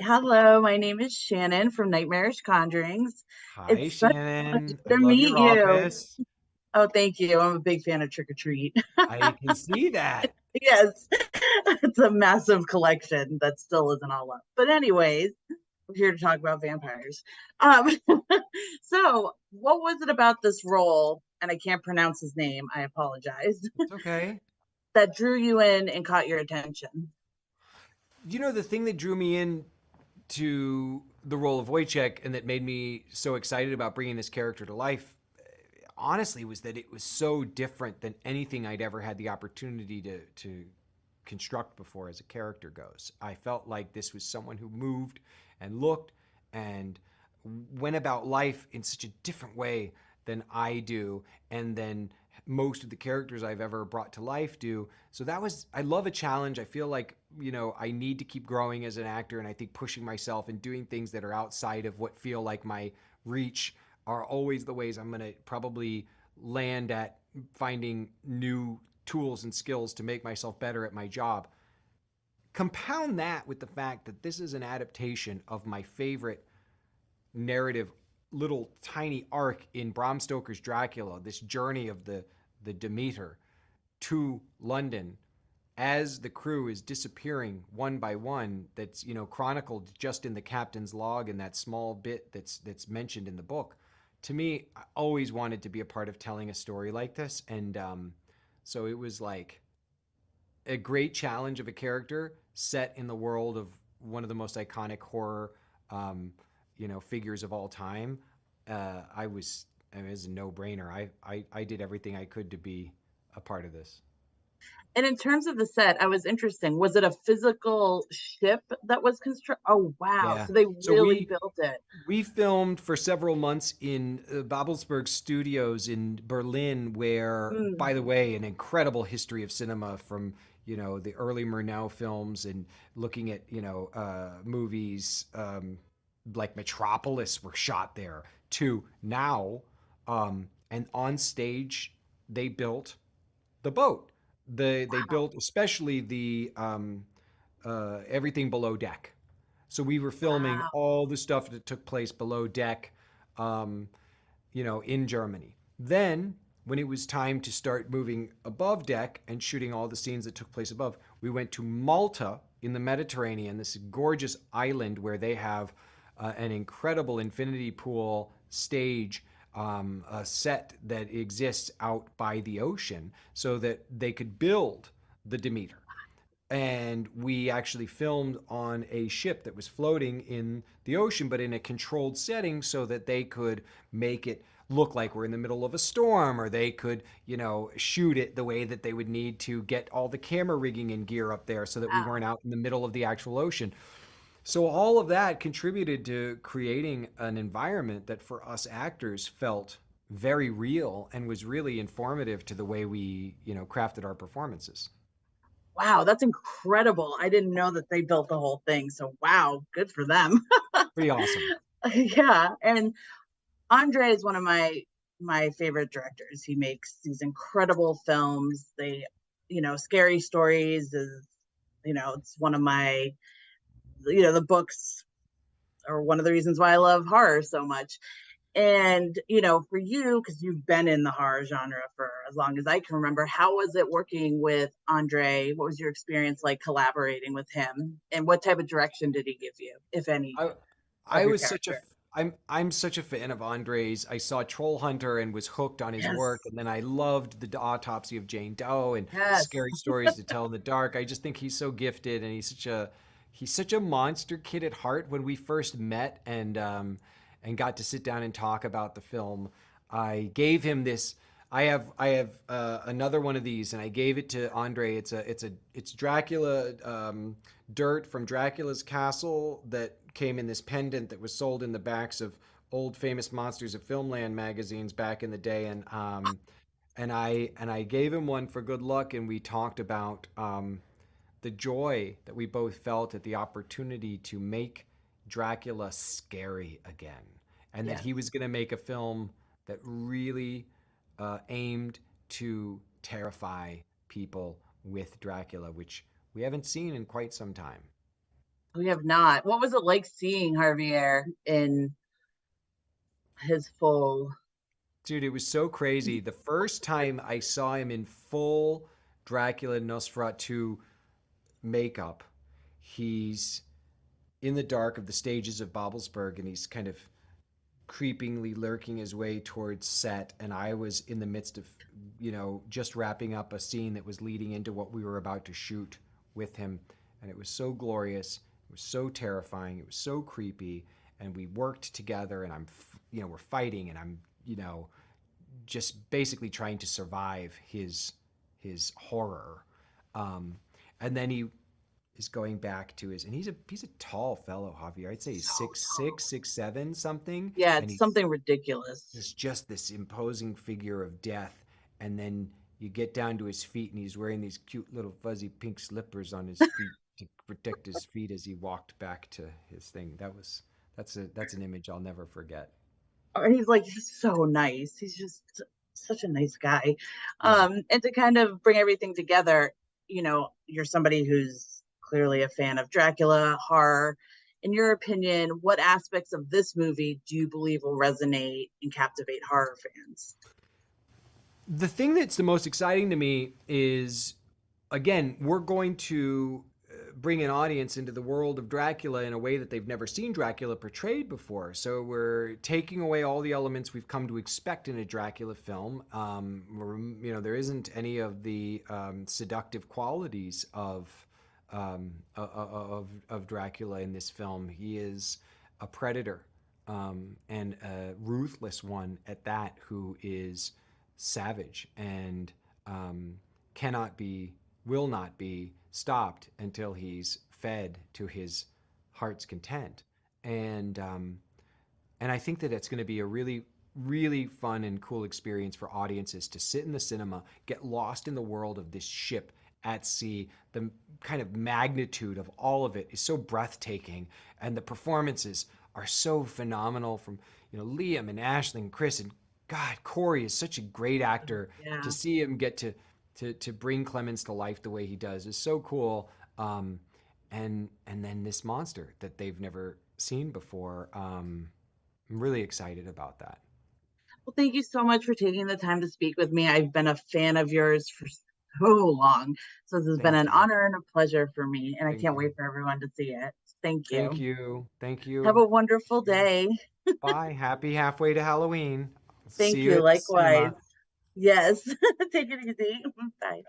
Hello, my name is Shannon from Nightmarish Conjurings. Hi, It's such a Shannon. I pleasure to love meet your you. office. Oh, thank you. I'm a big fan of Trick or Treat. I can see that. Yes, it's a massive collection that still isn't all up. But anyways, we're here to talk about vampires. Um, so what was it about this role? And I can't pronounce his name. I apologize. It's okay. That drew you in and caught your attention. The thing that drew me in to the role of Wojcheck and that made me so excited about bringing this character to life, honestly, was that it was so different than anything I'd ever had the opportunity to construct before as a character goes. I felt like this was someone who moved and looked and went about life in such a different way than I do, and then most of the characters I've ever brought to life do. So I love a challenge. I feel like, I need to keep growing as an actor, and I think pushing myself and doing things that are outside of what feel like my reach are always the ways I'm going to probably land at finding new tools and skills to make myself better at my job. Compound that with the fact that this is an adaptation of my favorite narrative little tiny arc in Bram Stoker's Dracula, this journey of the Demeter to London as the crew is disappearing one by one. That's chronicled just in the captain's log and that small bit that's mentioned in the book. To me, I always wanted to be a part of telling a story like this, and so it was like a great challenge of a character set in the world of one of the most iconic horror, figures of all time. I mean, it was a no-brainer. I did everything I could to be a part of this. And in terms of the set, I was interesting. Was it a physical ship that was constructed? Oh, wow. Yeah. So they So really we built it. we filmed for several months in Babelsberg Studios in Berlin, where, Mm. by the way, an incredible history of cinema from the early Murnau films and looking at movies like Metropolis were shot there to now, and on stage they built the boat. They built especially the everything below deck. So we were filming Wow. all the stuff that took place below deck, um, in Germany. Then, when it was time to start moving above deck and shooting all the scenes that took place above, we went to Malta in the Mediterranean, this gorgeous island where they have an incredible infinity pool stage, a set that exists out by the ocean so that they could build the Demeter. And we actually filmed on a ship that was floating in the ocean, but in a controlled setting so that they could make it look like we're in the middle of a storm, or they could, shoot it the way that they would need to get all the camera rigging and gear up there so that we Wow. weren't out in the middle of the actual ocean. So all of that contributed to creating an environment that for us actors felt very real and was really informative to the way we, crafted our performances. Wow, that's incredible. I didn't know that they built the whole thing. So wow, good for them. Pretty awesome. Yeah. And Andre is one of my favorite directors. He makes these incredible films. Scary Stories is, it's one of my, the books are one of the reasons why I love horror so much. And, for you, because you've been in the horror genre for as long as I can remember, how was it working with Andre? What was your experience like collaborating with him? And what type of direction did he give you, if any, I of I your was such a character? I'm such a fan of Andre's. I saw Troll Hunter and was hooked on his work, Yes. and then I loved the Autopsy of Jane Doe and Yes. Scary Stories to Tell in the Dark. I just think he's so gifted, and he's such a monster kid at heart. When we first met and got to sit down and talk about the film, I gave him this. I have another one of these, and I gave it to Andre. It's Dracula dirt from Dracula's castle that came in this pendant that was sold in the backs of old famous Monsters of Filmland magazines back in the day, and I gave him one for good luck, and we talked about the joy that we both felt at the opportunity to make Dracula scary again, and that Yes. he was going to make a film that really aimed to terrify people with Dracula, which we haven't seen in quite some time. We have not. What was it like seeing Javier in his full? Dude, it was so crazy. The first time I saw him in full Dracula Nosferatu makeup, he's in the dark of the stages of Babelsberg and he's kind of creepingly lurking his way towards set. And I was in the midst of, just wrapping up a scene that was leading into what we were about to shoot with him. And it was so glorious. It was so terrifying. It was so creepy. And we worked together and we're fighting and I'm, just basically trying to survive his horror. Um, and then he is going back to his, and he's a tall fellow, Javier. I'd say he's So six tall. six, 6'7", something, Yeah, and it's something ridiculous. he's just this imposing figure of death. And then you get down to his feet, and he's wearing these cute little fuzzy pink slippers on his feet to protect his feet as he walked back to his thing. That's an image I'll never forget. And he's so nice. He's just such a nice guy. Yeah. And to kind of bring everything together, you're somebody who's clearly a fan of Dracula horror. In your opinion, what aspects of this movie do you believe will resonate and captivate horror fans? The thing that's the most exciting to me is, again, we're going to bring an audience into the world of Dracula in a way that they've never seen Dracula portrayed before. So we're taking away all the elements we've come to expect in a Dracula film. There isn't any of the seductive qualities of Dracula in this film. He is a predator, and a ruthless one at that, who is savage and cannot be, will not be stopped until he's fed to his heart's content. And I think that it's going to be a really, really fun and cool experience for audiences to sit in the cinema, get lost in the world of this ship at sea. The kind of magnitude of all of it is so breathtaking, and the performances are so phenomenal from Liam and Ashley and Chris, and God, Corey is such a great actor. To Yeah. see him get to bring Clemens to life the way he does is so cool. And then this monster that they've never seen before. I'm really excited about that. Well, thank you so much for taking the time to speak with me. I've been a fan of yours for so long. So this has been Thank an you. honor and a pleasure for me. And I Thank can't you. wait for everyone to see it. Thank Thank you. you. Thank Have you. a wonderful Yeah. day. Bye. Happy halfway to Halloween. See Thank you you. at the Likewise. cinema. Yes. Take it easy. Bye.